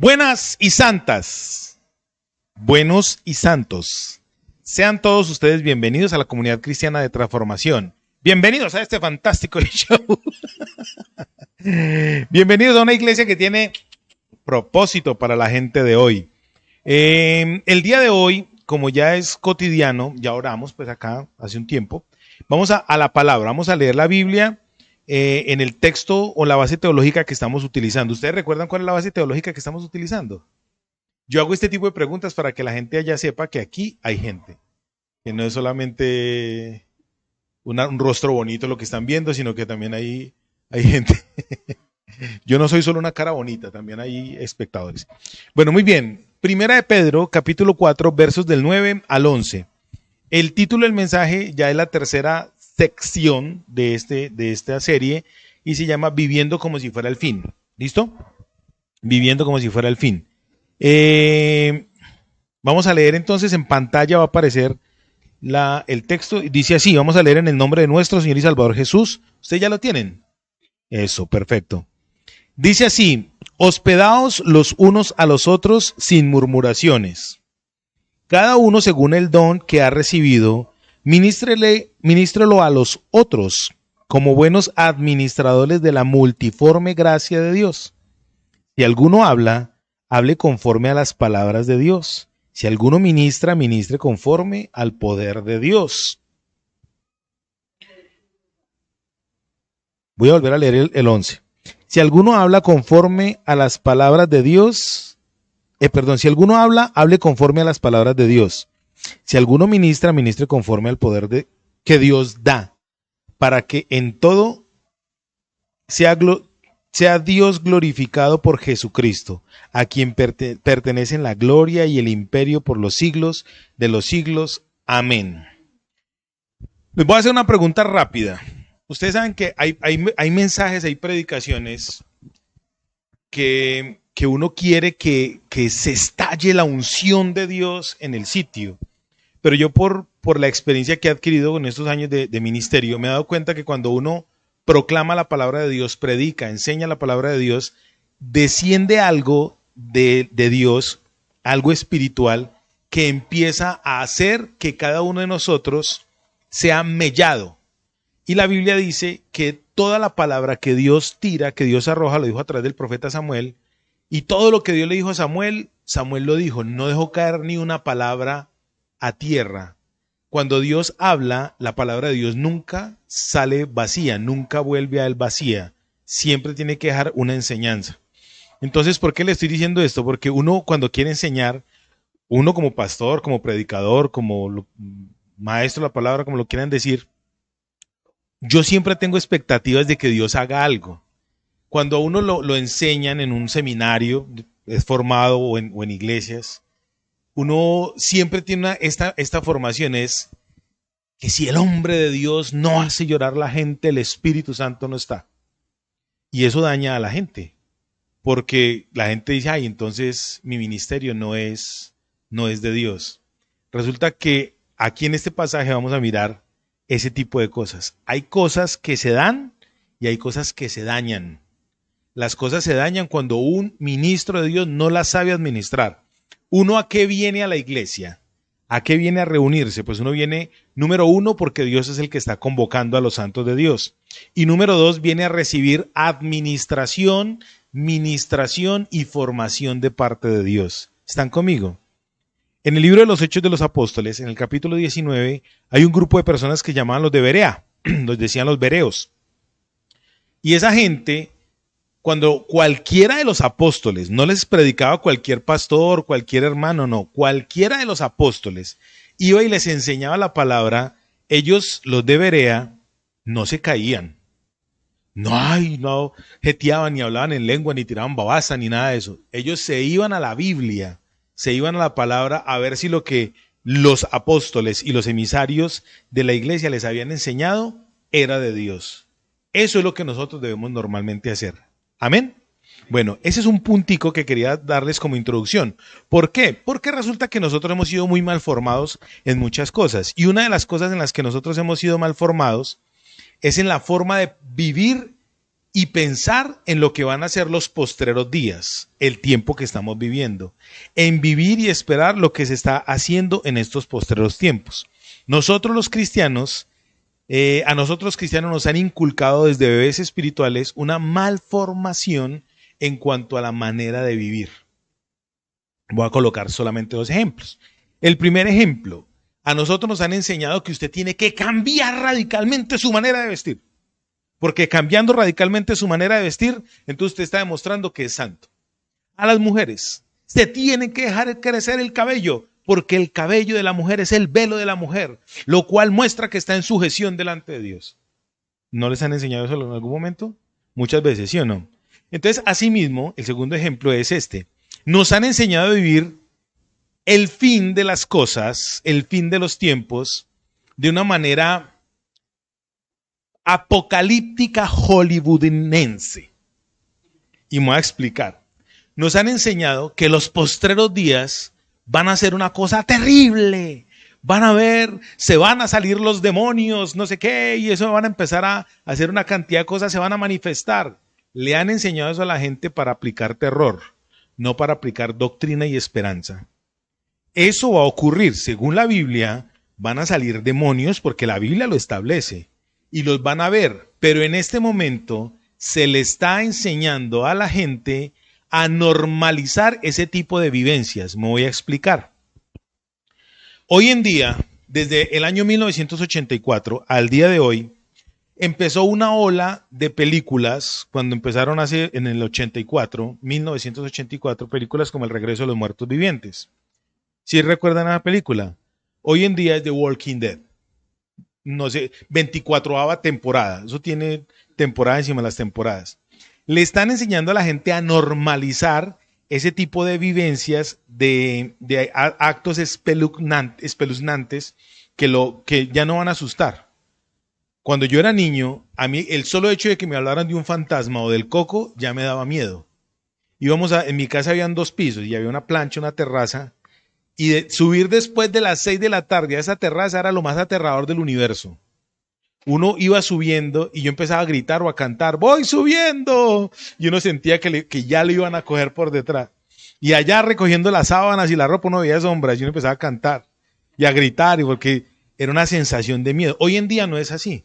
Buenas y santas, buenos y santos, sean todos ustedes bienvenidos a la comunidad cristiana de transformación. Bienvenidos a este fantástico show. Bienvenidos a una iglesia que tiene propósito para la gente de hoy. El día de hoy, como ya es cotidiano, ya oramos pues acá hace un tiempo, vamos a la palabra, vamos a leer la Biblia en el texto o la base teológica que estamos utilizando. ¿Ustedes recuerdan cuál es la base teológica que estamos utilizando? Yo hago este tipo de preguntas para que la gente allá sepa que aquí hay gente, que no es solamente un rostro bonito lo que están viendo, sino que también hay gente. Yo no soy solo una cara bonita, también hay espectadores. Bueno, muy bien. Primera de Pedro, capítulo 4, versos del 9 al 11. El título del mensaje ya es la tercera sección de esta serie y se llama Viviendo como si fuera el fin. ¿Listo? Viviendo como si fuera el fin. Vamos a leer entonces, en pantalla va a aparecer el texto. Dice así, vamos a leer en el nombre de nuestro Señor y Salvador Jesús. ¿Ustedes ya lo tienen? Eso, perfecto. Dice así, hospedaos los unos a los otros sin murmuraciones. Cada uno según el don que ha recibido, ministrelo a los otros como buenos administradores de la multiforme gracia de Dios. Si alguno habla, hable conforme a las palabras de Dios. Si alguno ministra, ministre conforme al poder de Dios. Voy a volver a leer el 11. Si alguno habla conforme a las palabras de Dios, si alguno habla, hable conforme a las palabras de Dios. Si alguno ministra, ministre conforme al poder que Dios da, para que en todo sea Dios glorificado por Jesucristo, a quien pertenecen la gloria y el imperio por los siglos de los siglos. Amén. Les voy a hacer una pregunta rápida. Ustedes saben que hay mensajes, hay predicaciones que uno quiere que se estalle la unción de Dios en el sitio. Pero yo por la experiencia que he adquirido en estos años de ministerio, me he dado cuenta que cuando uno proclama la palabra de Dios, predica, enseña la palabra de Dios, desciende algo de Dios, algo espiritual, que empieza a hacer que cada uno de nosotros sea mellado. Y la Biblia dice que toda la palabra que Dios tira, que Dios arroja, lo dijo a través del profeta Samuel, y todo lo que Dios le dijo a Samuel, Samuel lo dijo, no dejó caer ni una palabra a tierra. Cuando Dios habla, la palabra de Dios nunca sale vacía, nunca vuelve a él vacía, siempre tiene que dejar una enseñanza. Entonces, ¿por qué le estoy diciendo esto? Porque uno cuando quiere enseñar, uno como pastor, como predicador, como maestro de la palabra, como lo quieran decir, yo siempre tengo expectativas de que Dios haga algo. Cuando a uno lo enseñan en un seminario, es formado o en iglesias, uno siempre tiene esta formación, es que si el hombre de Dios no hace llorar a la gente, el Espíritu Santo no está. Y eso daña a la gente, porque la gente dice, ay, entonces mi ministerio no es de Dios. Resulta que aquí en este pasaje vamos a mirar ese tipo de cosas. Hay cosas que se dan y hay cosas que se dañan. Las cosas se dañan cuando un ministro de Dios no las sabe administrar. ¿Uno a qué viene a la iglesia? ¿A qué viene a reunirse? Pues uno viene, número uno, porque Dios es el que está convocando a los santos de Dios. Y número dos, viene a recibir administración, ministración y formación de parte de Dios. ¿Están conmigo? En el libro de los Hechos de los Apóstoles, en el capítulo 19, hay un grupo de personas que llamaban los de Berea, los decían los bereos. Y esa gente, cuando cualquiera de los apóstoles, no les predicaba cualquier pastor, cualquier hermano, no, cualquiera de los apóstoles iba y les enseñaba la palabra, ellos, los de Berea, no se caían. No jeteaban, ni hablaban en lengua, ni tiraban babasa, ni nada de eso. Ellos se iban a la Biblia, se iban a la palabra a ver si lo que los apóstoles y los emisarios de la iglesia les habían enseñado era de Dios. Eso es lo que nosotros debemos normalmente hacer. ¿Amén? Bueno, ese es un puntico que quería darles como introducción. ¿Por qué? Porque resulta que nosotros hemos sido muy mal formados en muchas cosas. Y una de las cosas en las que nosotros hemos sido mal formados es en la forma de vivir y pensar en lo que van a ser los postreros días, el tiempo que estamos viviendo, en vivir y esperar lo que se está haciendo en estos postreros tiempos. Nosotros los cristianos, a nosotros los cristianos nos han inculcado desde bebés espirituales una malformación en cuanto a la manera de vivir. Voy a colocar solamente 2 ejemplos. El primer ejemplo, a nosotros nos han enseñado que usted tiene que cambiar radicalmente su manera de vestir. Porque cambiando radicalmente su manera de vestir, entonces usted está demostrando que es santo. A las mujeres, se tiene que dejar crecer el cabello, porque el cabello de la mujer es el velo de la mujer, lo cual muestra que está en sujeción delante de Dios. ¿No les han enseñado eso en algún momento? Muchas veces, ¿sí o no? Entonces, asimismo, el segundo ejemplo es este. Nos han enseñado a vivir el fin de las cosas, el fin de los tiempos, de una manera apocalíptica hollywoodiense. Y me voy a explicar. Nos han enseñado que los postreros días van a ser una cosa terrible. Van a ver, se van a salir los demonios, no sé qué, y eso van a empezar a hacer una cantidad de cosas, se van a manifestar. Le han enseñado eso a la gente para aplicar terror, no para aplicar doctrina y esperanza. Eso va a ocurrir, según la Biblia, van a salir demonios porque la Biblia lo establece y los van a ver, pero en este momento se le está enseñando a la gente a normalizar ese tipo de vivencias. Me voy a explicar. Hoy en día, desde el año 1984 al día de hoy, empezó una ola de películas, cuando empezaron hace en el 84, 1984, películas como El regreso de los muertos vivientes. ¿Sí recuerdan la película? Hoy en día es The Walking Dead. No sé, 24ª temporada. Eso tiene temporada encima de las temporadas. Le están enseñando a la gente a normalizar ese tipo de vivencias, de actos espeluznantes que ya no van a asustar. Cuando yo era niño, a mí el solo hecho de que me hablaran de un fantasma o del coco ya me daba miedo. En mi casa habían 2 pisos y había una plancha, una terraza, y subir después de las 6 de la tarde a esa terraza era lo más aterrador del universo. Uno iba subiendo y yo empezaba a gritar o a cantar, ¡voy subiendo! Y uno sentía que ya le iban a coger por detrás. Y allá recogiendo las sábanas y la ropa uno veía sombras y uno empezaba a cantar y a gritar, porque era una sensación de miedo. Hoy en día no es así.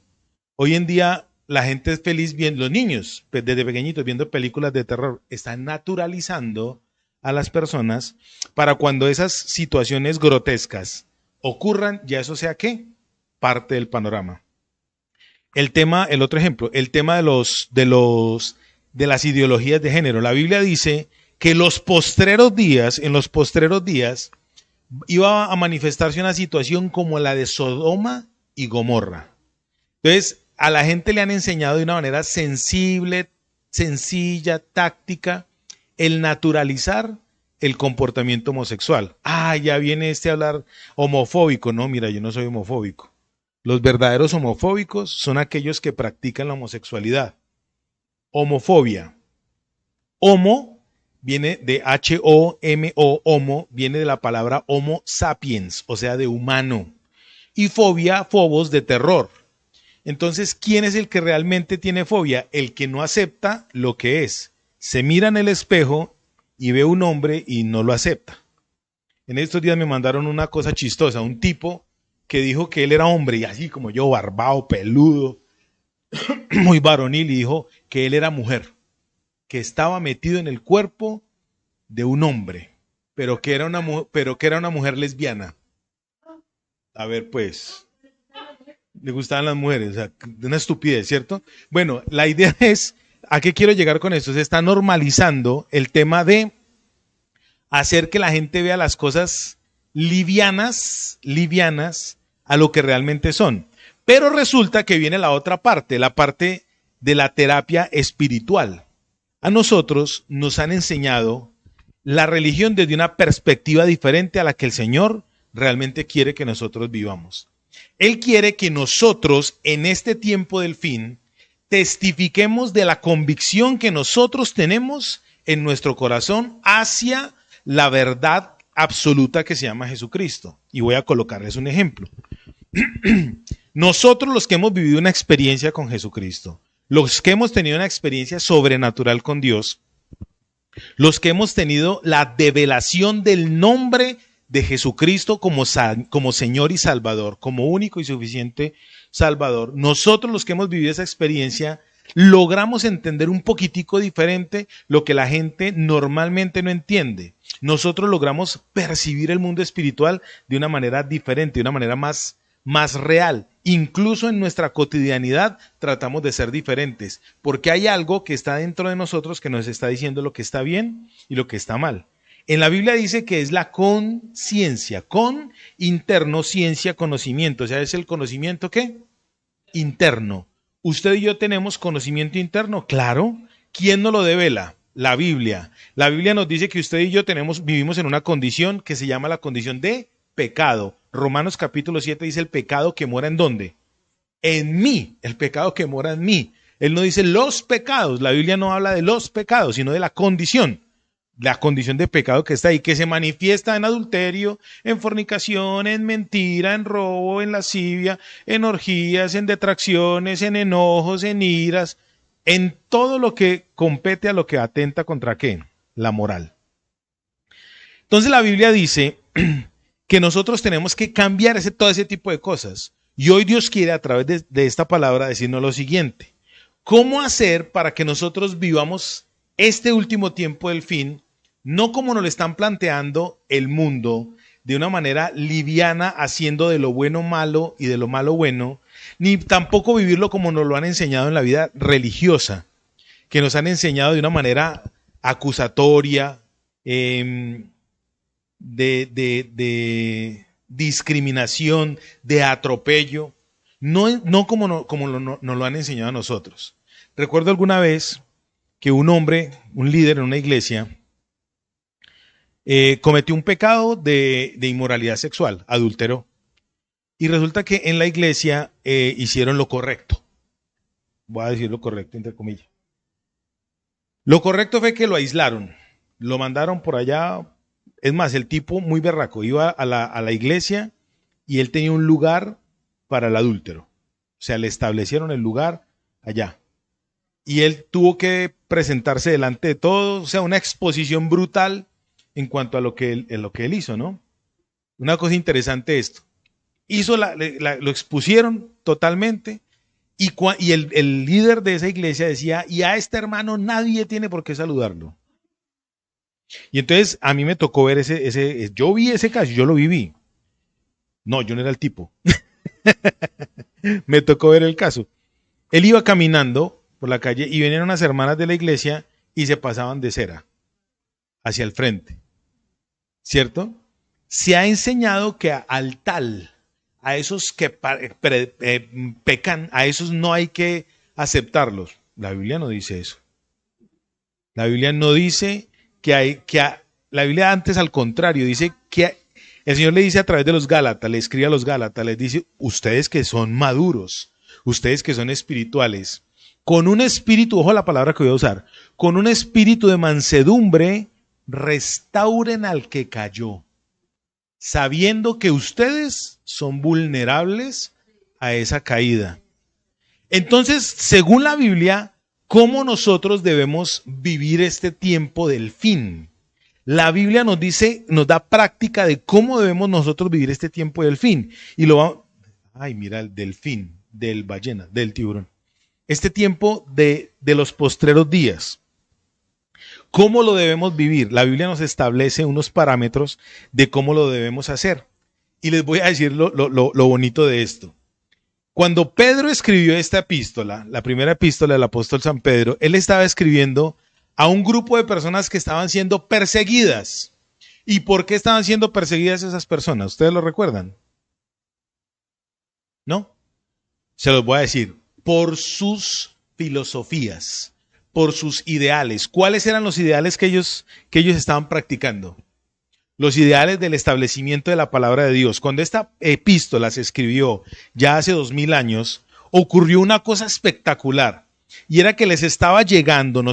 Hoy en día la gente es feliz viendo, los niños desde pequeñitos viendo películas de terror, están naturalizando a las personas para cuando esas situaciones grotescas ocurran, ya eso sea ¿qué? Parte del panorama. El otro ejemplo, el tema de las ideologías de género. La Biblia dice que en los postreros días, iba a manifestarse una situación como la de Sodoma y Gomorra. Entonces, a la gente le han enseñado de una manera sensible, sencilla, táctica, el naturalizar el comportamiento homosexual. Ya viene a hablar homofóbico. No, mira, yo no soy homofóbico. Los verdaderos homofóbicos son aquellos que practican la homosexualidad. Homofobia. Homo viene de H-O-M-O, homo, viene de la palabra homo sapiens, o sea, de humano. Y fobia, phobos, de terror. Entonces, ¿quién es el que realmente tiene fobia? El que no acepta lo que es. Se mira en el espejo y ve un hombre y no lo acepta. En estos días me mandaron una cosa chistosa, un tipo que dijo que él era hombre y así como yo, barbado, peludo, muy varonil, y dijo que él era mujer, que estaba metido en el cuerpo de un hombre, pero que era una mujer lesbiana. A ver, pues, le gustaban las mujeres, o sea, de una estupidez, ¿cierto? Bueno, la idea es, ¿a qué quiero llegar con esto? Se está normalizando el tema de hacer que la gente vea las cosas livianas a lo que realmente son. Pero resulta que viene la otra parte, la parte de la terapia espiritual. A nosotros nos han enseñado la religión desde una perspectiva diferente a la que el Señor realmente quiere que nosotros vivamos. Él quiere que nosotros en este tiempo del fin testifiquemos de la convicción que nosotros tenemos en nuestro corazón hacia la verdad absoluta que se llama Jesucristo. Y voy a colocarles un ejemplo. Nosotros los que hemos vivido una experiencia con Jesucristo, los que hemos tenido una experiencia sobrenatural con Dios, los que hemos tenido la develación del nombre de Jesucristo como Señor y Salvador, como único y suficiente Salvador, nosotros los que hemos vivido esa experiencia, logramos entender un poquitico diferente lo que la gente normalmente no entiende. Nosotros logramos percibir el mundo espiritual de una manera diferente, de una manera más real. Incluso en nuestra cotidianidad tratamos de ser diferentes, porque hay algo que está dentro de nosotros que nos está diciendo lo que está bien y lo que está mal. En la Biblia dice que es la conciencia, con interno, ciencia, conocimiento. O sea, es el conocimiento ¿qué? Interno. ¿Usted y yo tenemos conocimiento interno? Claro. ¿Quién nos lo devela? La Biblia. La Biblia nos dice que usted y yo vivimos en una condición que se llama la condición de pecado. Romanos capítulo 7 dice el pecado que mora ¿en dónde? En mí, el pecado que mora en mí. Él no dice los pecados, la Biblia no habla de los pecados, sino de la condición de pecado que está ahí, que se manifiesta en adulterio, en fornicación, en mentira, en robo, en lascivia, en orgías, en detracciones, en enojos, en iras, en todo lo que compete a lo que atenta contra ¿qué? La moral. Entonces la Biblia dice que nosotros tenemos que cambiar todo ese tipo de cosas. Y hoy Dios quiere a través de esta palabra decirnos lo siguiente. ¿Cómo hacer para que nosotros vivamos este último tiempo del fin, no como nos lo están planteando el mundo, de una manera liviana, haciendo de lo bueno malo y de lo malo bueno, ni tampoco vivirlo como nos lo han enseñado en la vida religiosa, que nos han enseñado de una manera acusatoria, de discriminación, de atropello, no como nos lo han enseñado a nosotros. Recuerdo alguna vez que un hombre, un líder en una iglesia, cometió un pecado de inmoralidad sexual, adulteró. Y resulta que en la iglesia hicieron lo correcto. Voy a decir lo correcto, entre comillas. Lo correcto fue que lo aislaron, lo mandaron por allá. Es más, el tipo muy berraco iba a la iglesia y él tenía un lugar para el adúltero. O sea, le establecieron el lugar allá. Y él tuvo que presentarse delante de todos, o sea, una exposición brutal en cuanto a lo que él hizo, ¿no? Una cosa interesante esto. Lo expusieron totalmente y el líder de esa iglesia decía, y a este hermano nadie tiene por qué saludarlo. Y entonces a mí me tocó ver yo vi ese caso, yo lo viví. No, yo no era el tipo. Me tocó ver el caso. Él iba caminando por la calle y venían unas hermanas de la iglesia y se pasaban de cera hacia el frente. ¿Cierto? Se ha enseñado que al tal, a esos que pecan, a esos no hay que aceptarlos. La Biblia no dice eso. La Biblia no dice la Biblia antes al contrario, dice que el Señor le dice a través de los Gálatas, le escribe a los Gálatas, les dice, ustedes que son maduros, ustedes que son espirituales, con un espíritu, ojo a la palabra que voy a usar, con un espíritu de mansedumbre, restauren al que cayó, sabiendo que ustedes son vulnerables a esa caída. Entonces, según la Biblia, ¿cómo nosotros debemos vivir este tiempo del fin? La Biblia nos dice, nos da práctica de cómo debemos nosotros vivir este tiempo del fin. Y mira el delfín, del ballena, del tiburón. Este tiempo de los postreros días. ¿Cómo lo debemos vivir? La Biblia nos establece unos parámetros de cómo lo debemos hacer. Y les voy a decir lo bonito de esto. Cuando Pedro escribió esta epístola, la primera epístola del apóstol San Pedro, él estaba escribiendo a un grupo de personas que estaban siendo perseguidas. ¿Y por qué estaban siendo perseguidas esas personas? ¿Ustedes lo recuerdan? ¿No? Se los voy a decir. Por sus filosofías, por sus ideales. ¿Cuáles eran los ideales que ellos estaban practicando? Los ideales del establecimiento de la palabra de Dios. Cuando esta epístola se escribió ya hace 2000 años, ocurrió una cosa espectacular. Y era que nos estaba llegando a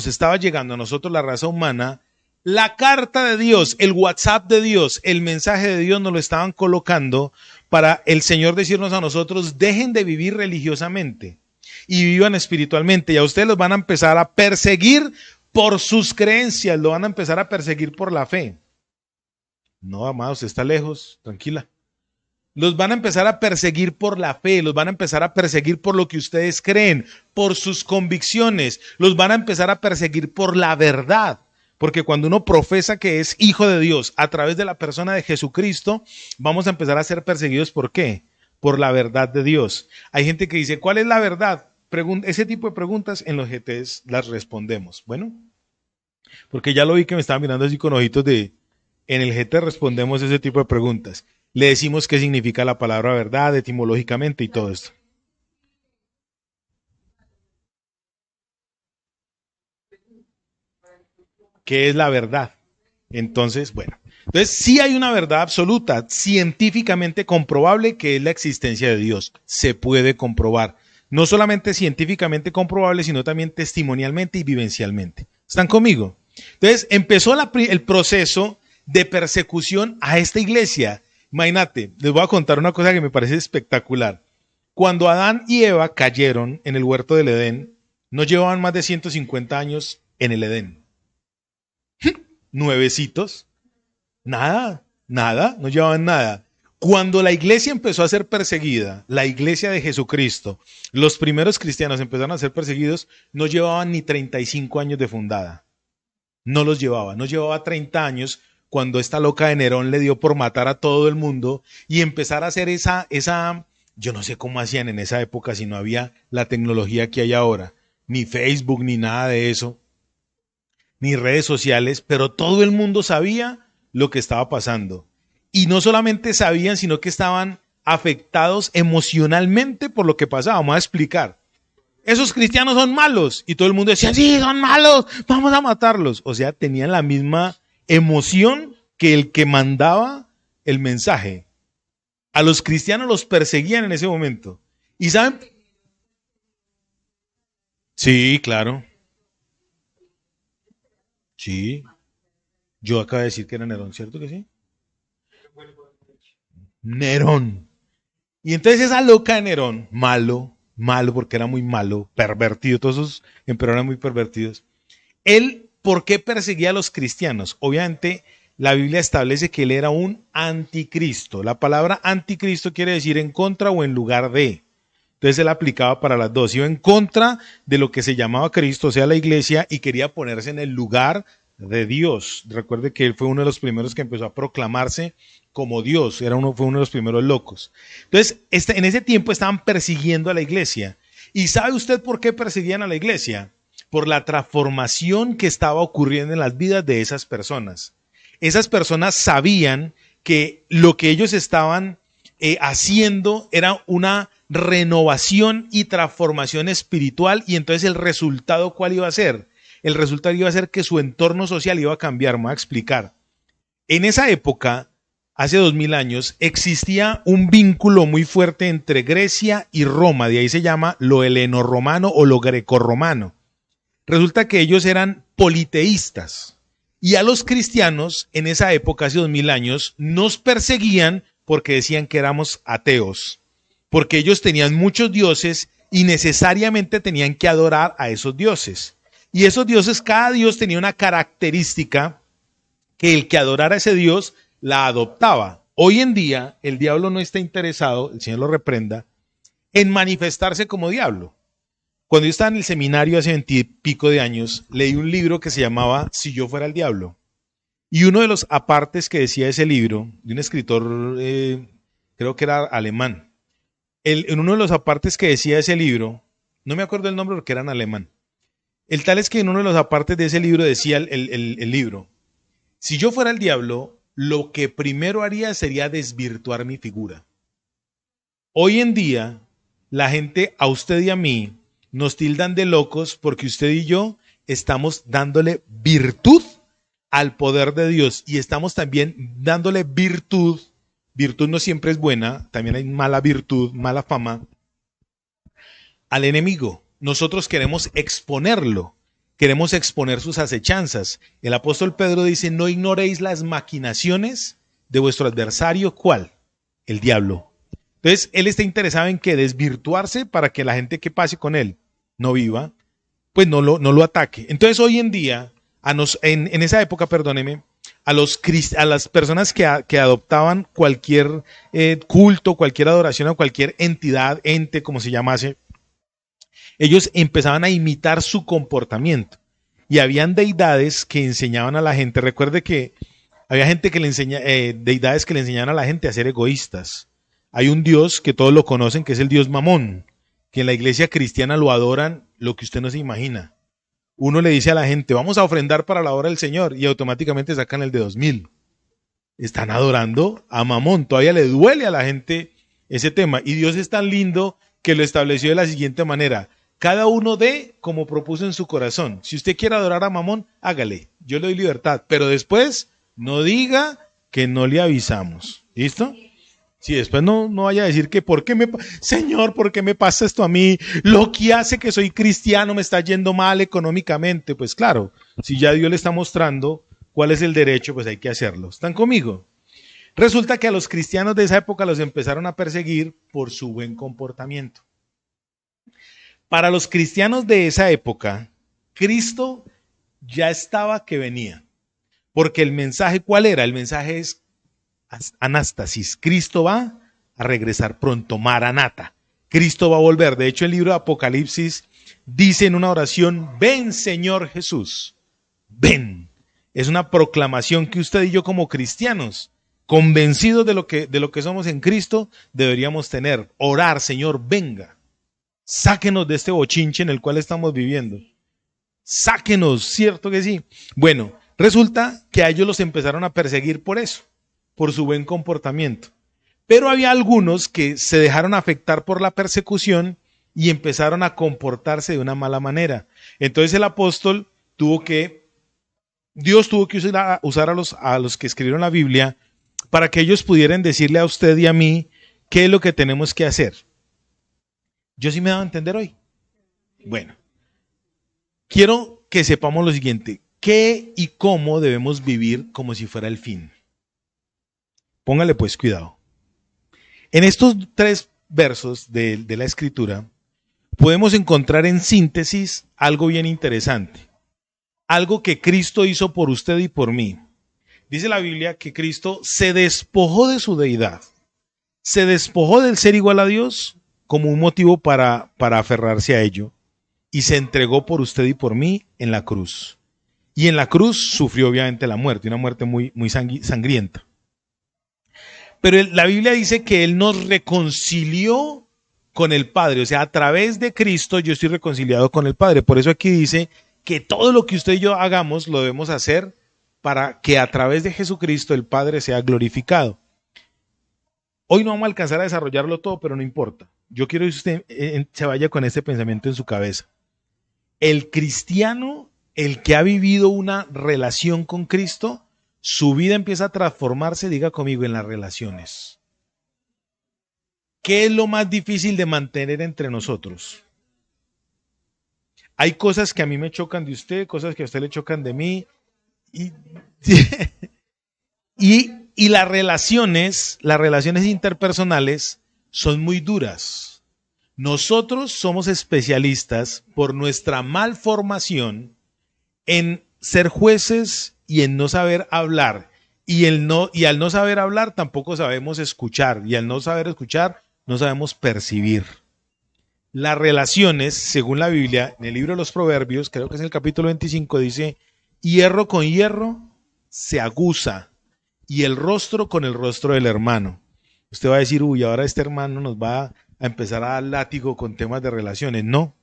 nosotros la raza humana, la carta de Dios, el WhatsApp de Dios, el mensaje de Dios nos lo estaban colocando para el Señor decirnos a nosotros, dejen de vivir religiosamente. y vivan espiritualmente. Y a ustedes los van a empezar a perseguir por sus creencias, lo van a empezar a perseguir por la fe. No, amado, usted está lejos, tranquila. Los van a empezar a perseguir por la fe, los van a empezar a perseguir por lo que ustedes creen, por sus convicciones, los van a empezar a perseguir por la verdad. Porque cuando uno profesa que es hijo de Dios a través de la persona de Jesucristo, vamos a empezar a ser perseguidos ¿por qué? Por la verdad de Dios. Hay gente que dice, ¿cuál es la verdad? Ese tipo de preguntas en los GTs las respondemos. Bueno, porque ya lo vi que me estaban mirando así con ojitos de, en el GT respondemos ese tipo de preguntas. Le decimos qué significa la palabra verdad etimológicamente y todo esto. ¿Qué es la verdad? Entonces, bueno. Entonces, sí hay una verdad absoluta, científicamente comprobable, que es la existencia de Dios. Se puede comprobar. No solamente científicamente comprobable, sino también testimonialmente y vivencialmente. ¿Están conmigo? Entonces, empezó el proceso de persecución a esta iglesia. Imagínate, les voy a contar una cosa que me parece espectacular. Cuando Adán y Eva cayeron en el huerto del Edén, no llevaban más de 150 años en el Edén. Nuevecitos, nada, no llevaban nada. Cuando la iglesia empezó a ser perseguida, la iglesia de Jesucristo, los primeros cristianos empezaron a ser perseguidos, no llevaban ni 35 años de fundada. No llevaba 30 años cuando esta loca de Nerón le dio por matar a todo el mundo y empezar a hacer yo no sé cómo hacían en esa época si no había la tecnología que hay ahora, ni Facebook, ni nada de eso, ni redes sociales, pero todo el mundo sabía lo que estaba pasando. Y no solamente sabían, sino que estaban afectados emocionalmente por lo que pasaba. Vamos a explicar. Esos cristianos son malos. Y todo el mundo decía, sí, son malos, vamos a matarlos. O sea, tenían la misma emoción que el que mandaba el mensaje. A los cristianos los perseguían en ese momento. ¿Y saben? Sí, claro. Sí. Yo acabo de decir que era Nerón, ¿cierto que sí? Nerón. Y entonces esa loca de Nerón, malo porque era muy malo, pervertido, todos esos emperadores eran muy pervertidos. Él, ¿por qué perseguía a los cristianos? Obviamente, la Biblia establece que él era un anticristo. La palabra anticristo quiere decir en contra o en lugar de. Entonces él aplicaba para las dos. Iba en contra de lo que se llamaba Cristo, o sea, la iglesia, y quería ponerse en el lugar de Dios. Recuerde que él fue uno de los primeros que empezó a proclamarse como Dios. Fue uno de los primeros locos. Entonces, en ese tiempo estaban persiguiendo a la iglesia. ¿Y sabe usted por qué perseguían a la iglesia? Por la transformación que estaba ocurriendo en las vidas de esas personas. Esas personas sabían que lo que ellos estaban haciendo era una renovación y transformación espiritual, y entonces el resultado, ¿cuál iba a ser? El resultado iba a ser que su entorno social iba a cambiar. Me voy a explicar. En esa época, hace 2000 años, existía un vínculo muy fuerte entre Grecia y Roma, de ahí se llama lo heleno-romano o lo greco-romano. Resulta que ellos eran politeístas, y a los cristianos en esa época, hace 2000 años, nos perseguían porque decían que éramos ateos, porque ellos tenían muchos dioses y necesariamente tenían que adorar a esos dioses. Y esos dioses, cada dios tenía una característica que el que adorara a ese dios la adoptaba. Hoy en día el diablo no está interesado, el Señor lo reprenda, en manifestarse como diablo. Cuando yo estaba en el seminario hace 20 y pico de años, leí un libro que se llamaba Si yo fuera el diablo. Y uno de los apartes que decía ese libro, de un escritor, creo que era alemán, en uno de los apartes que decía ese libro, no me acuerdo el nombre porque era en alemán, el tal es que en uno de los apartes de ese libro decía el libro, si yo fuera el diablo, lo que primero haría sería desvirtuar mi figura. Hoy en día, la gente, a usted y a mí, nos tildan de locos porque usted y yo estamos dándole virtud al poder de Dios y estamos también dándole virtud. Virtud no siempre es buena, también hay mala virtud, mala fama, al enemigo. Nosotros queremos exponerlo, queremos exponer sus acechanzas. El apóstol Pedro dice, no ignoréis las maquinaciones de vuestro adversario, ¿cuál? El diablo. Entonces, él está interesado en que desvirtuarse para que la gente que pase con él no viva, pues no lo ataque. Entonces, hoy en día, en esa época, perdóneme, a las personas que adoptaban cualquier culto, cualquier adoración a cualquier entidad, ente, como se llamase, ellos empezaban a imitar su comportamiento. Y habían deidades que enseñaban a la gente. Recuerde que había gente que deidades que le enseñaban a la gente a ser egoístas. Hay un Dios que todos lo conocen, que es el Dios Mamón, que en la iglesia cristiana lo adoran lo que usted no se imagina. Uno le dice a la gente, vamos a ofrendar para la obra del Señor, y automáticamente sacan el de 2000. Están adorando a Mamón. Todavía le duele a la gente ese tema. Y Dios es tan lindo que lo estableció de la siguiente manera. Cada uno dé como propuso en su corazón. Si usted quiere adorar a Mamón, hágale. Yo le doy libertad. Pero después no diga que no le avisamos. ¿Listo? Si después no vaya a decir que Señor, ¿por qué me pasa esto a mí? Lo que hace que soy cristiano me está yendo mal económicamente. Pues claro, si ya Dios le está mostrando cuál es el derecho, pues hay que hacerlo. ¿Están conmigo? Resulta que a los cristianos de esa época los empezaron a perseguir por su buen comportamiento. Para los cristianos de esa época, Cristo ya estaba que venía. Porque el mensaje, ¿cuál era? El mensaje es anástasis. Cristo va a regresar pronto, Maranata. Cristo va a volver. De hecho, el libro de Apocalipsis dice en una oración, ven Señor Jesús, ven. Es una proclamación que usted y yo como cristianos, convencidos de lo que somos en Cristo, deberíamos tener. Orar, Señor, venga. Sáquenos de este bochinche en el cual estamos viviendo. Sáquenos, ¿cierto que sí? Bueno, resulta que a ellos los empezaron a perseguir por eso, por su buen comportamiento. Pero había algunos que se dejaron afectar por la persecución y empezaron a comportarse de una mala manera. Entonces el apóstol Dios tuvo que usar a los que escribieron la Biblia para que ellos pudieran decirle a usted y a mí qué es lo que tenemos que hacer. ¿Yo sí me he dado a entender hoy? Bueno, quiero que sepamos lo siguiente, qué y cómo debemos vivir como si fuera el fin. Póngale pues cuidado. En estos 3 versos de la Escritura podemos encontrar en síntesis algo bien interesante. Algo que Cristo hizo por usted y por mí. Dice la Biblia que Cristo se despojó de su deidad. Se despojó del ser igual a Dios como un motivo para aferrarse a ello. Y se entregó por usted y por mí en la cruz. Y en la cruz sufrió obviamente la muerte, una muerte muy, muy sangrienta. Pero la Biblia dice que Él nos reconcilió con el Padre. O sea, a través de Cristo yo estoy reconciliado con el Padre. Por eso aquí dice que todo lo que usted y yo hagamos lo debemos hacer para que a través de Jesucristo el Padre sea glorificado. Hoy no vamos a alcanzar a desarrollarlo todo, pero no importa. Yo quiero que usted se vaya con este pensamiento en su cabeza. El cristiano, el que ha vivido una relación con Cristo, su vida empieza a transformarse, diga conmigo, en las relaciones. ¿Qué es lo más difícil de mantener entre nosotros? Hay cosas que a mí me chocan de usted, cosas que a usted le chocan de mí. Y las relaciones interpersonales son muy duras. Nosotros somos especialistas por nuestra malformación en ser jueces y en no saber hablar. Y al no saber hablar tampoco sabemos escuchar. Y al no saber escuchar no sabemos percibir. Las relaciones, según la Biblia, en el libro de los Proverbios, creo que es en el capítulo 25, dice, hierro con hierro se aguza y el rostro con el rostro del hermano. Usted va a decir, uy, ahora este hermano nos va a empezar a dar látigo con temas de relaciones. No,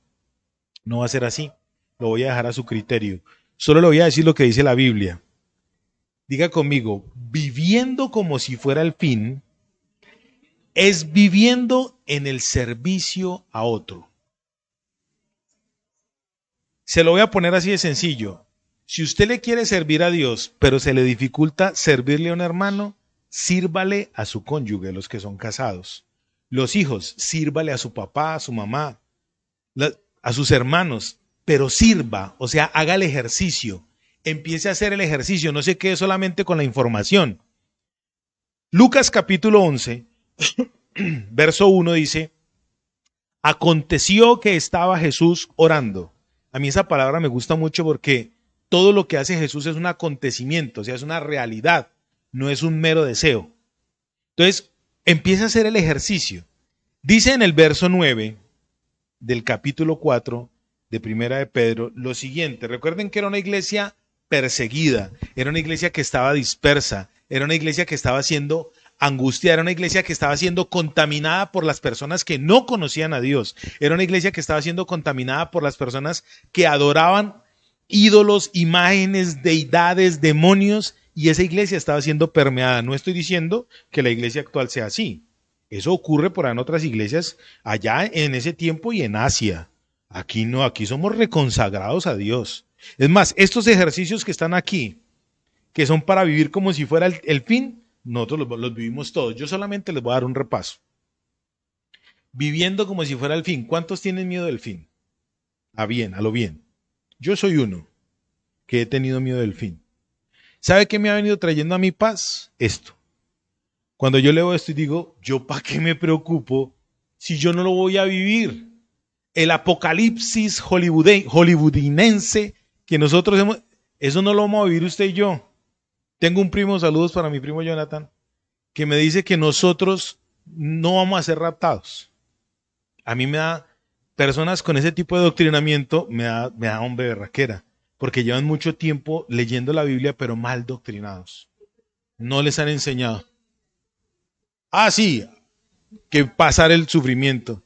no va a ser así. Lo voy a dejar a su criterio. Solo le voy a decir lo que dice la Biblia. Diga conmigo, viviendo como si fuera el fin, es viviendo en el servicio a otro. Se lo voy a poner así de sencillo. Si usted le quiere servir a Dios, pero se le dificulta servirle a un hermano, sírvale a su cónyuge, los que son casados. Los hijos, sírvale a su papá, a su mamá, a sus hermanos, pero sirva, o sea, haga el ejercicio. Empiece a hacer el ejercicio, no se quede solamente con la información. Lucas capítulo 11 verso 1 dice, aconteció que estaba Jesús orando. A mí esa palabra me gusta mucho porque todo lo que hace Jesús es un acontecimiento, o sea, es una realidad, no es un mero deseo. Entonces, empieza a hacer el ejercicio. Dice en el verso 9 del capítulo 4 de Primera de Pedro lo siguiente. Recuerden que era una iglesia perseguida, era una iglesia que estaba dispersa, era una iglesia que estaba siendo angustiada, era una iglesia que estaba siendo contaminada por las personas que no conocían a Dios, era una iglesia que estaba siendo contaminada por las personas que adoraban ídolos, imágenes, deidades, demonios, y esa iglesia estaba siendo permeada. No estoy diciendo que la iglesia actual sea así. Eso ocurre por ahí en otras iglesias allá en ese tiempo y en Asia. Aquí no, aquí somos reconsagrados a Dios. Es más, estos ejercicios que están aquí, que son para vivir como si fuera el fin, nosotros los vivimos todos. Yo solamente les voy a dar un repaso. Viviendo como si fuera el fin. ¿Cuántos tienen miedo del fin? A bien, a lo bien. Yo soy uno que he tenido miedo del fin. ¿Sabe qué me ha venido trayendo a mi paz? Esto. Cuando yo leo esto y digo, ¿yo para qué me preocupo si yo no lo voy a vivir? El apocalipsis hollywoodinense que nosotros hemos, eso no lo vamos a vivir usted y yo. Tengo un primo, saludos para mi primo Jonathan, que me dice que nosotros no vamos a ser raptados. A mí me da, personas con ese tipo de doctrinamiento, me da hombre berraquera, porque llevan mucho tiempo leyendo la Biblia, pero mal doctrinados. No les han enseñado. Ah, sí, que pasar el sufrimiento.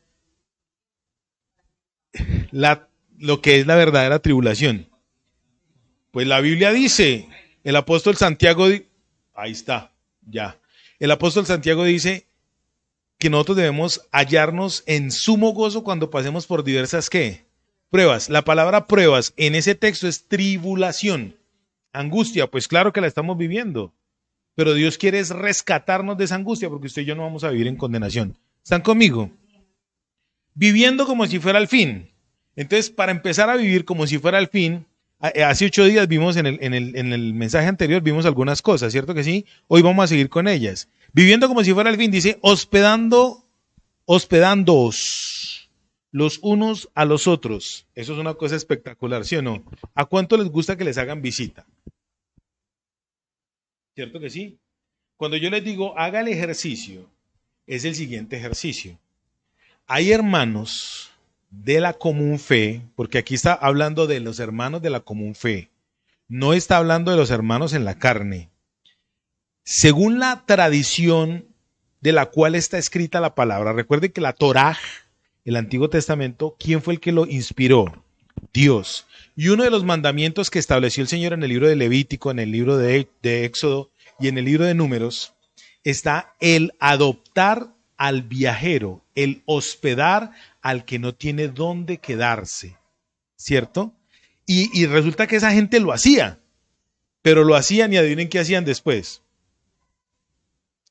Lo que es la verdadera tribulación. Pues la Biblia dice, el apóstol Santiago, ahí está, ya. El apóstol Santiago dice que nosotros debemos hallarnos en sumo gozo cuando pasemos por diversas, ¿qué? Pruebas. La palabra pruebas en ese texto es tribulación, angustia, pues claro que la estamos viviendo. Pero Dios quiere es rescatarnos de esa angustia porque usted y yo no vamos a vivir en condenación. ¿Están conmigo? Viviendo como si fuera el fin. Entonces, para empezar a vivir como si fuera el fin, hace 8 días vimos en el mensaje anterior, vimos algunas cosas, ¿cierto que sí? Hoy vamos a seguir con ellas. Viviendo como si fuera el fin, dice, hospedándoos los unos a los otros. Eso es una cosa espectacular, ¿sí o no? ¿A cuánto les gusta que les hagan visita? ¿Cierto que sí? Cuando yo les digo, haga el ejercicio, es el siguiente ejercicio. Hay hermanos de la común fe, porque aquí está hablando de los hermanos de la común fe, no está hablando de los hermanos en la carne. Según la tradición de la cual está escrita la palabra, recuerden que la Torá, el Antiguo Testamento, ¿quién fue el que lo inspiró? Dios. Y uno de los mandamientos que estableció el Señor en el libro de Levítico, en el libro de Éxodo y en el libro de Números, está el adoptar al viajero, el hospedar al que no tiene dónde quedarse, ¿cierto? Y resulta que esa gente lo hacía, pero lo hacían y adivinen qué hacían después,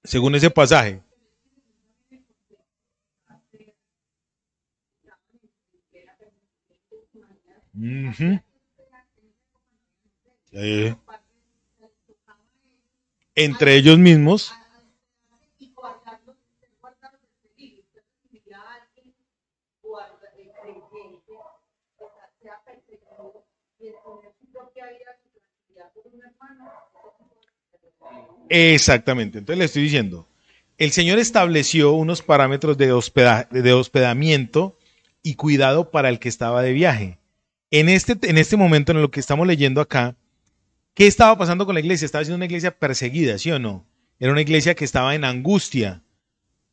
según ese pasaje. Ujú. Eh, entre ellos mismos. Exactamente, entonces le estoy diciendo, el Señor estableció unos parámetros de hospedamiento y cuidado para el que estaba de viaje. En este momento en lo que estamos leyendo acá, ¿qué estaba pasando con la iglesia? Estaba siendo una iglesia perseguida, ¿sí o no? Era una iglesia que estaba en angustia.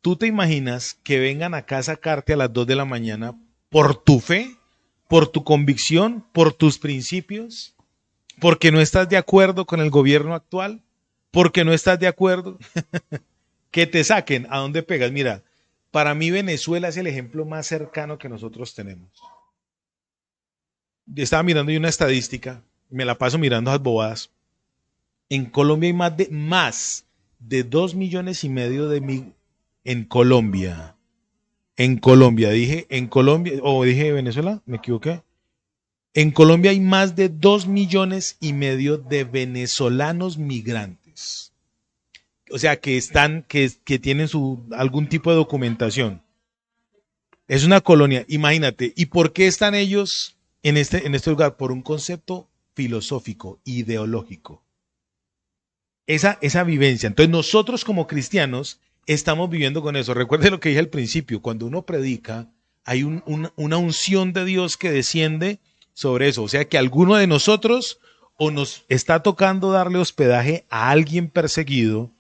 ¿Tú te imaginas que vengan acá a sacarte a las 2 de la mañana por tu fe, por tu convicción, por tus principios? ¿Porque no estás de acuerdo con el gobierno actual? ¿Porque no estás de acuerdo? Que te saquen. ¿A dónde pegas? Mira, para mí Venezuela es el ejemplo más cercano que nosotros tenemos. Yo estaba mirando una estadística, me la paso mirando esas bobadas. En Colombia hay más de 2,5 millones en Colombia. En Colombia, dije en Colombia, o dije Venezuela, me equivoqué. En Colombia hay más de 2,5 millones de venezolanos migrantes. o sea, que tienen algún tipo de documentación. Es una colonia, imagínate. ¿Y por qué están ellos en este lugar? Por un concepto filosófico, ideológico. Esa vivencia. Entonces nosotros como cristianos estamos viviendo con eso. Recuerde lo que dije al principio, cuando uno predica, hay una unción de Dios que desciende sobre eso. O sea que alguno de nosotros o nos está tocando darle hospedaje a alguien perseguido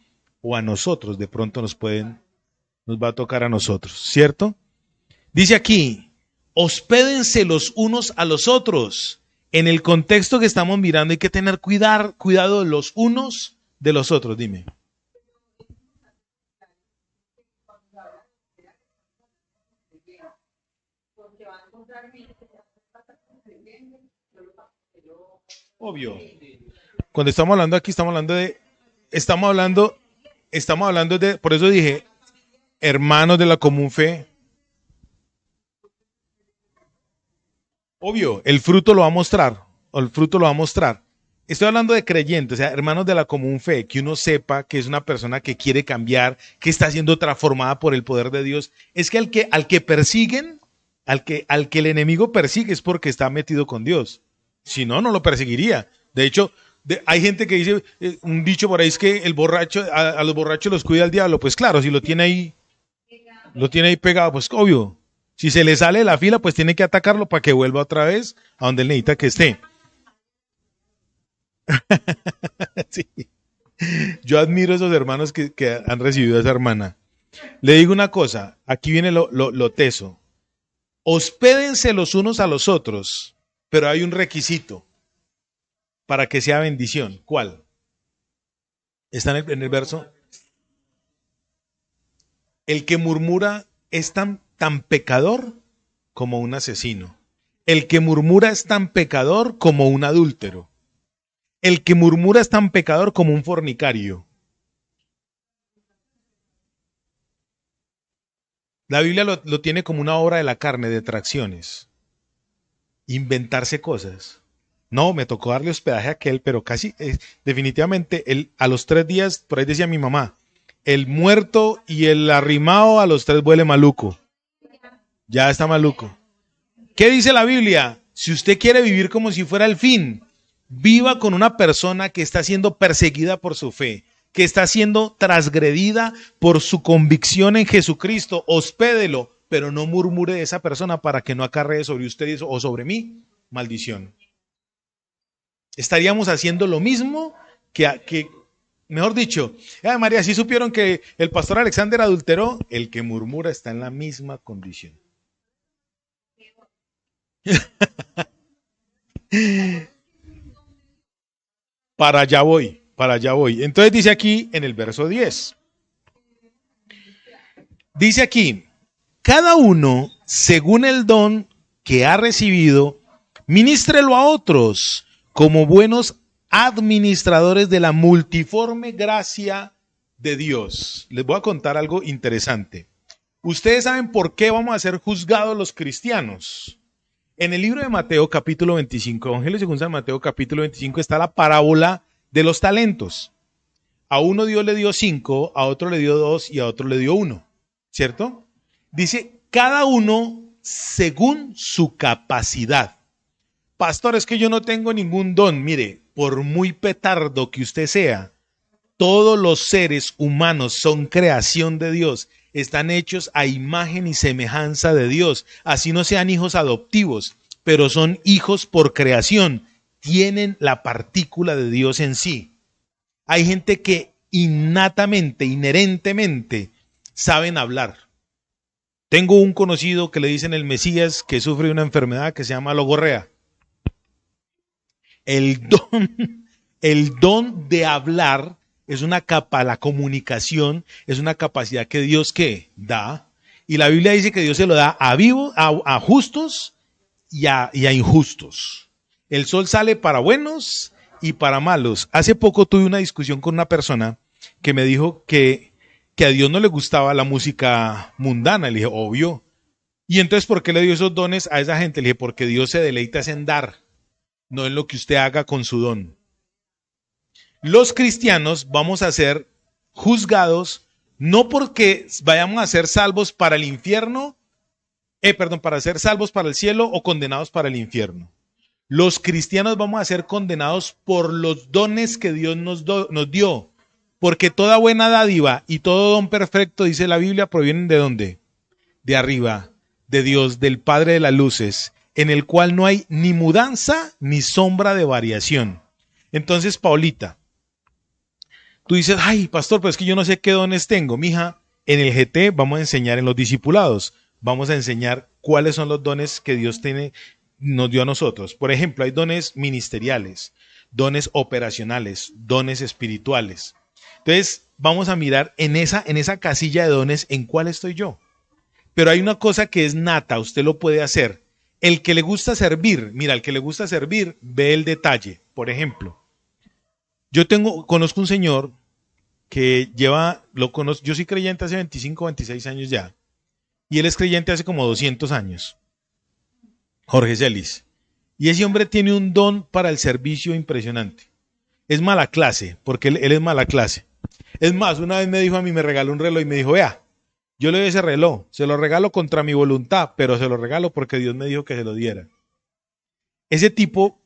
o a nosotros, de pronto nos va a tocar a nosotros, ¿cierto? Dice aquí, hospédense los unos a los otros. En el contexto que estamos mirando hay que tener cuidado de los unos de los otros, dime. Obvio. Cuando estamos hablando aquí, estamos hablando de, por eso dije, hermanos de la común fe. Obvio, el fruto lo va a mostrar, o el fruto lo va a mostrar. Estoy hablando de creyentes, o sea, hermanos de la común fe, que uno sepa que es una persona que quiere cambiar, que está siendo transformada por el poder de Dios. Es que al que persiguen, al que el enemigo persigue es porque está metido con Dios. Si no, no lo perseguiría. De hecho, hay gente que dice, un dicho por ahí es que el borracho, a los borrachos los cuida el diablo. Pues claro, si lo tiene ahí pegado, pues obvio. Si se le sale de la fila, pues tiene que atacarlo para que vuelva otra vez a donde él necesita que esté. Sí. Yo admiro a esos hermanos que han recibido a esa hermana. Le digo una cosa, aquí viene lo teso. Hospédense los unos a los otros, pero hay un requisito para que sea bendición. ¿Cuál? Está en el verso. El que murmura es tan pecador como un asesino. El que murmura es tan pecador como un adúltero. El que murmura es tan pecador como un fornicario. La Biblia lo tiene como una obra de la carne, de tracciones. Inventarse cosas. No, me tocó darle hospedaje a aquel, pero casi, definitivamente, a los 3 días, por ahí decía mi mamá, el muerto y el arrimado a los 3 huele maluco. Ya está maluco. ¿Qué dice la Biblia? Si usted quiere vivir como si fuera el fin, viva con una persona que está siendo perseguida por su fe, que está siendo transgredida por su convicción en Jesucristo. Hospédelo, pero no murmure de esa persona para que no acarree sobre usted o sobre mí maldición. Estaríamos haciendo lo mismo que mejor dicho, María, ¿sí supieron que el pastor Alexander adulteró? El que murmura está en la misma condición. Para allá voy, para allá voy. Entonces dice aquí en el verso 10. Dice aquí, cada uno, según el don que ha recibido, ministrelo a otros como buenos administradores de la multiforme gracia de Dios. Les voy a contar algo interesante. Ustedes saben por qué vamos a ser juzgados los cristianos. En el libro de Mateo capítulo 25, Evangelio según San Mateo capítulo 25, está la parábola de los talentos. A uno Dios le dio 5, a otro le dio 2 y a otro le dio 1, ¿cierto? Dice, cada uno según su capacidad. Pastor, es que yo no tengo ningún don. Mire, por muy petardo que usted sea, todos los seres humanos son creación de Dios. Están hechos a imagen y semejanza de Dios. Así no sean hijos adoptivos, pero son hijos por creación. Tienen la partícula de Dios en sí. Hay gente que innatamente, inherentemente, saben hablar. Tengo un conocido que le dicen el Mesías que sufre una enfermedad que se llama logorrea. El don de hablar es una capa, la comunicación es una capacidad que Dios ¿qué? Da. Y la Biblia dice que Dios se lo da a vivos, a justos y a injustos. El sol sale para buenos y para malos. Hace poco tuve una discusión con una persona que me dijo que a Dios no le gustaba la música mundana. Le dije, obvio. Y entonces, ¿por qué le dio esos dones a esa gente? Le dije, porque Dios se deleita en dar, no en lo que usted haga con su don. Los cristianos vamos a ser juzgados, no porque vayamos a ser salvos para el infierno, para ser salvos para el cielo o condenados para el infierno. Los cristianos vamos a ser condenados por los dones que Dios nos dio, porque toda buena dádiva y todo don perfecto, dice la Biblia, provienen ¿de dónde? De arriba, de Dios, del Padre de las luces, en el cual no hay ni mudanza ni sombra de variación. Entonces, Paulita, tú dices, ay, pastor, pero es que yo no sé qué dones tengo. Mija, en el GT vamos a enseñar en los discipulados, vamos a enseñar cuáles son los dones que Dios nos dio a nosotros. Por ejemplo, hay dones ministeriales, dones operacionales, dones espirituales. Entonces, vamos a mirar en esa casilla de dones en cuál estoy yo. Pero hay una cosa que es nata, usted lo puede hacer. El que le gusta servir, mira, el que le gusta servir, ve el detalle. Por ejemplo, conozco un señor que yo soy creyente hace 25, 26 años ya, y él es creyente hace como 200 años, Jorge Celis. Y ese hombre tiene un don para el servicio impresionante. Es mala clase, porque él es mala clase. Es más, una vez me dijo a mí, me regaló un reloj y me dijo, vea, yo le doy ese reloj, se lo regalo contra mi voluntad, pero se lo regalo porque Dios me dijo que se lo diera. Ese tipo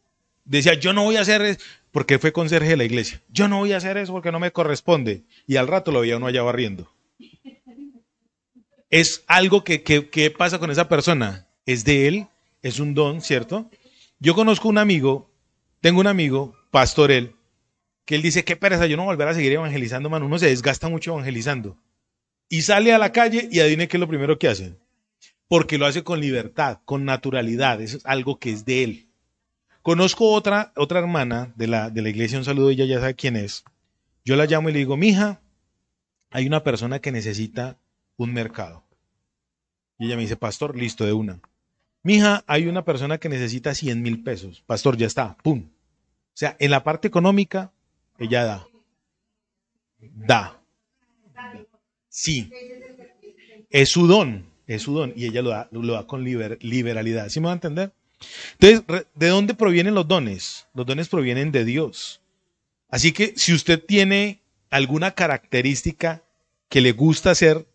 decía, yo no voy a hacer eso, porque fue conserje de la iglesia. Yo no voy a hacer eso porque no me corresponde. Y al rato lo veía uno allá barriendo. Es algo que pasa con esa persona. Es de él, es un don, ¿cierto? Yo conozco tengo un amigo, pastor él, que él dice, qué pereza, yo no voy a volver a seguir evangelizando, mano. Uno se desgasta mucho evangelizando. Y sale a la calle y adivine qué es lo primero que hace. Porque lo hace con libertad, con naturalidad. Eso es algo que es de él. Conozco otra hermana de la iglesia, un saludo, ella ya sabe quién es. Yo la llamo y le digo, mija, hay una persona que necesita un mercado. Y ella me dice, pastor, listo, de una. Mija, hay una persona que necesita 100,000 pesos. Pastor, ya está, pum. O sea, en la parte económica, ella da. Sí, es su don, y ella lo da con liberalidad. ¿Sí me va a entender? Entonces, ¿de dónde provienen los dones? Los dones provienen de Dios. Así que si usted tiene alguna característica que le gusta hacer,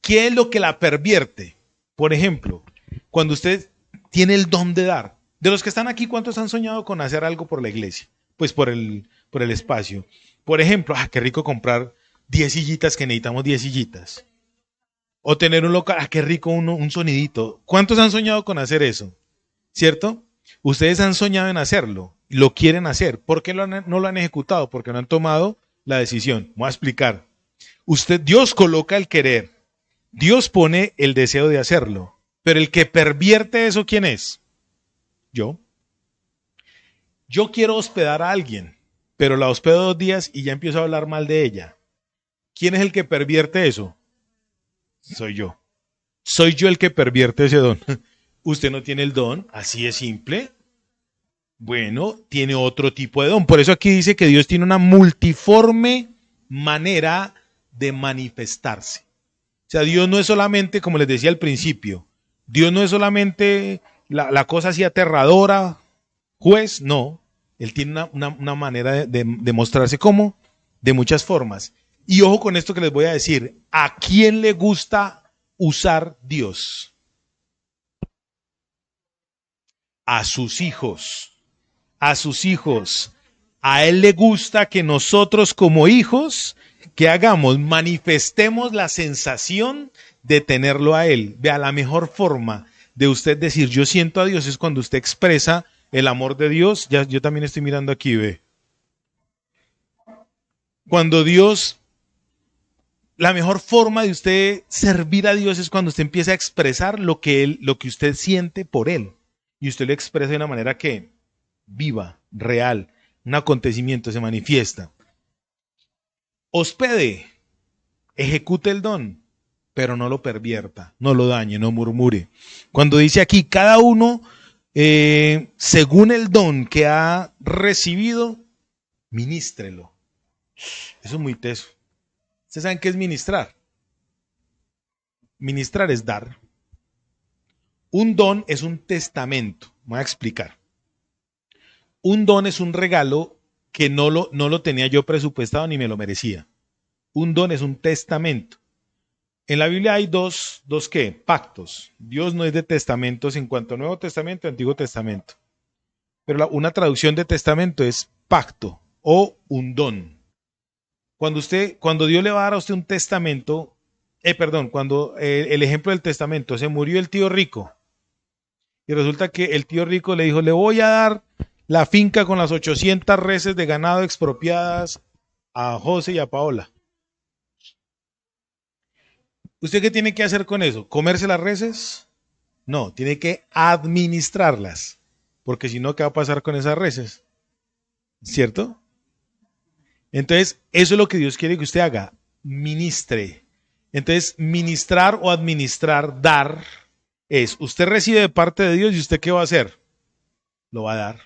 ¿qué es lo que la pervierte? Por ejemplo, cuando usted tiene el don de dar. De los que están aquí, ¿cuántos han soñado con hacer algo por la iglesia? Pues por el espacio. Por ejemplo, qué rico comprar 10 sillitas, que necesitamos 10 sillitas. O tener un local, qué rico un sonidito. ¿Cuántos han soñado con hacer eso? ¿Cierto? Ustedes han soñado en hacerlo, lo quieren hacer. ¿Por qué no lo han ejecutado? Porque no han tomado la decisión. Voy a explicar. Dios coloca el querer. Dios pone el deseo de hacerlo. Pero el que pervierte eso, ¿quién es? Yo. Yo quiero hospedar a alguien, pero la hospedo 2 días y ya empiezo a hablar mal de ella. ¿Quién es el que pervierte eso? Soy yo. Soy yo el que pervierte ese don. Usted no tiene el don, así es simple. Bueno, tiene otro tipo de don. Por eso aquí dice que Dios tiene una multiforme manera de manifestarse. O sea, Dios no es solamente, como les decía al principio, Dios no es solamente la cosa así aterradora, juez, no. Él tiene una manera de mostrarse como de muchas formas. Y ojo con esto que les voy a decir. ¿A quién le gusta usar Dios? A sus hijos. A sus hijos. A Él le gusta que nosotros como hijos, ¿qué hagamos? Manifestemos la sensación de tenerlo a Él. Vea, la mejor forma de usted decir yo siento a Dios es cuando usted expresa el amor de Dios. Ya, yo también estoy mirando aquí, ve. Cuando Dios, la mejor forma de usted servir a Dios es cuando usted empieza a expresar lo que usted siente por Él. Y usted lo expresa de una manera que viva, real, un acontecimiento se manifiesta. Hospede, ejecute el don, pero no lo pervierta, no lo dañe, no murmure. Cuando dice aquí, cada uno, según el don que ha recibido, ministrelo. Eso es muy teso. ¿Ustedes saben qué es ministrar? Ministrar es dar. Un don es un testamento. Voy a explicar. Un don es un regalo que no lo tenía yo presupuestado ni me lo merecía. Un don es un testamento. En la Biblia hay dos ¿qué? Pactos. Dios no es de testamentos en cuanto a Nuevo Testamento y Antiguo Testamento. Pero una traducción de testamento es pacto o un don. Cuando Dios le va a dar a usted un testamento, cuando el ejemplo del testamento, se murió el tío rico y resulta que el tío rico le dijo, le voy a dar la finca con las 800 reses de ganado expropiadas a José y a Paola. ¿Usted qué tiene que hacer con eso? ¿Comerse las reses? No, tiene que administrarlas, porque si no, ¿qué va a pasar con esas reses? ¿Cierto? Entonces, eso es lo que Dios quiere que usted haga, ministre. Entonces, ministrar o administrar, dar, es, usted recibe de parte de Dios y usted ¿qué va a hacer? Lo va a dar,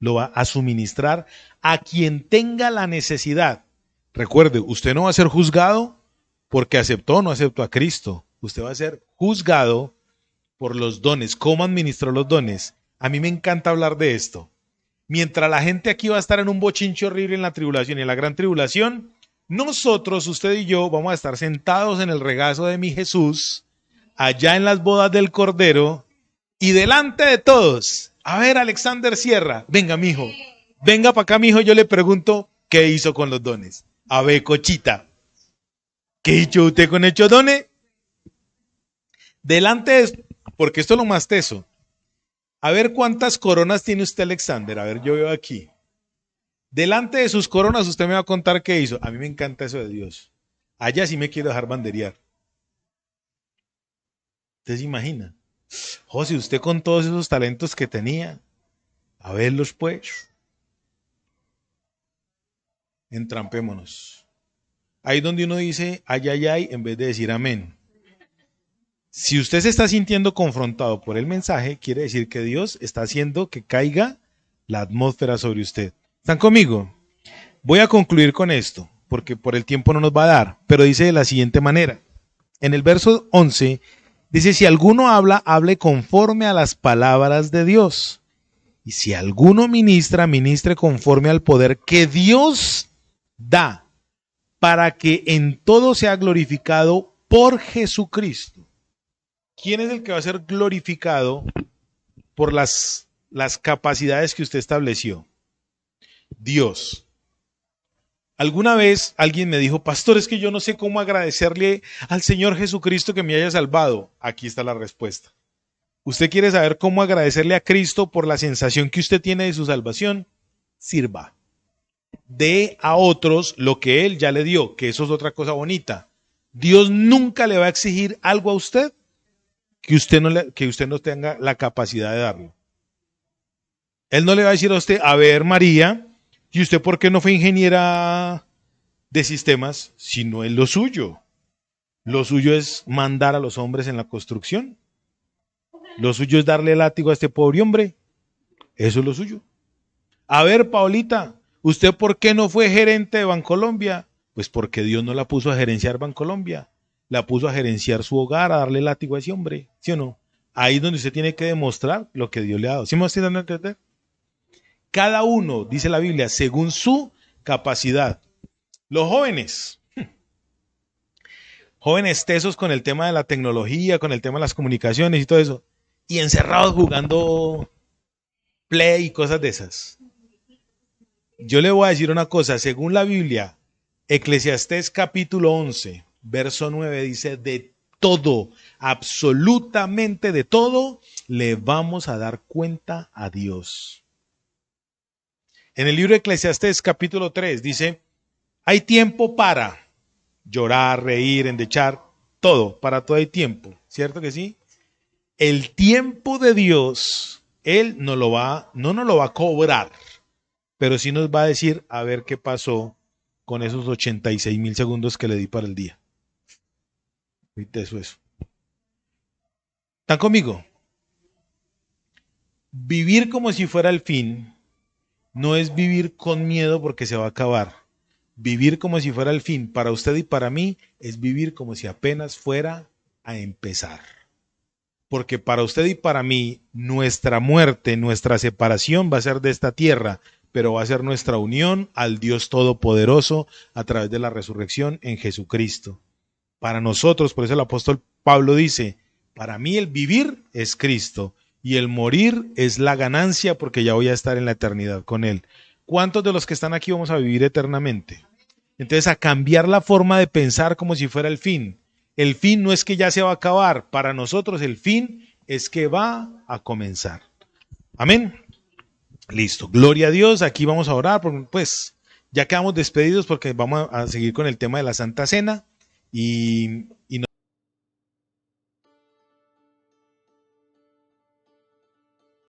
lo va a suministrar a quien tenga la necesidad. Recuerde, usted no va a ser juzgado porque aceptó o no aceptó a Cristo. Usted va a ser juzgado por los dones. ¿Cómo administró los dones? A mí me encanta hablar de esto. Mientras la gente aquí va a estar en un bochinche horrible en la tribulación y en la gran tribulación, nosotros, usted y yo, vamos a estar sentados en el regazo de mi Jesús, allá en las bodas del Cordero, y delante de todos, a ver, Alexander Sierra, venga, mijo, venga para acá, mijo, yo le pregunto, ¿qué hizo con los dones? A ver, cochita, ¿qué hizo usted con hechos dones? Delante de, porque esto es lo más teso. A ver cuántas coronas tiene usted, Alexander. A ver, yo veo aquí. Delante de sus coronas usted me va a contar qué hizo. A mí me encanta eso de Dios. Allá sí me quiero dejar banderear. ¿Usted se imagina? José, usted con todos esos talentos que tenía, a verlos pues. Entrampémonos. Ahí donde uno dice ay, ay, ay, en vez de decir amén. Si usted se está sintiendo confrontado por el mensaje, quiere decir que Dios está haciendo que caiga la atmósfera sobre usted. ¿Están conmigo? Voy a concluir con esto, porque por el tiempo no nos va a dar, pero dice de la siguiente manera. En el verso 11, dice, si alguno habla, hable conforme a las palabras de Dios. Y si alguno ministra, ministre conforme al poder que Dios da, para que en todo sea glorificado por Jesucristo. ¿Quién es el que va a ser glorificado por las capacidades que usted estableció? Dios. Alguna vez alguien me dijo, pastor, es que yo no sé cómo agradecerle al Señor Jesucristo que me haya salvado. Aquí está la respuesta. ¿Usted quiere saber cómo agradecerle a Cristo por la sensación que usted tiene de su salvación? Sirva. Dé a otros lo que Él ya le dio, que eso es otra cosa bonita. Dios nunca le va a exigir algo a usted que usted no tenga la capacidad de darlo. Él no le va a decir a usted, a ver, María, ¿y usted por qué no fue ingeniera de sistemas? Si no es lo suyo. Lo suyo es mandar a los hombres en la construcción. Lo suyo es darle látigo a este pobre hombre. Eso es lo suyo. A ver, Paulita, ¿usted por qué no fue gerente de Bancolombia? Pues porque Dios no la puso a gerenciar Bancolombia. La puso a gerenciar su hogar, a darle látigo a ese hombre, ¿sí o no? Ahí es donde usted tiene que demostrar lo que Dios le ha dado. ¿Sí me estoy dando a entender? Cada uno, dice la Biblia, según su capacidad. Los jóvenes, jóvenes tesos con el tema de la tecnología, con el tema de las comunicaciones y todo eso, y encerrados jugando play y cosas de esas. Yo le voy a decir una cosa, según la Biblia, Eclesiastés capítulo 11, verso 9 dice, de todo, absolutamente de todo, le vamos a dar cuenta a Dios. En el libro de Eclesiastés capítulo 3 dice, hay tiempo para llorar, reír, endechar, todo, para todo hay tiempo, ¿cierto que sí? El tiempo de Dios, Él no nos lo va a cobrar, pero sí nos va a decir a ver qué pasó con esos 86,000 segundos que le di para el día. Eso. ¿Están conmigo? Vivir como si fuera el fin no es vivir con miedo porque se va a acabar. Vivir como si fuera el fin para usted y para mí es vivir como si apenas fuera a empezar. Porque para usted y para mí nuestra muerte, nuestra separación va a ser de esta tierra, pero va a ser nuestra unión al Dios Todopoderoso a través de la resurrección en Jesucristo. Para nosotros, por eso el apóstol Pablo dice, para mí el vivir es Cristo y el morir es la ganancia porque ya voy a estar en la eternidad con Él. ¿Cuántos de los que están aquí vamos a vivir eternamente? Entonces, a cambiar la forma de pensar como si fuera el fin. El fin no es que ya se va a acabar, para nosotros el fin es que va a comenzar. Amén. Listo, gloria a Dios, aquí vamos a orar, pues ya quedamos despedidos porque vamos a seguir con el tema de la Santa Cena y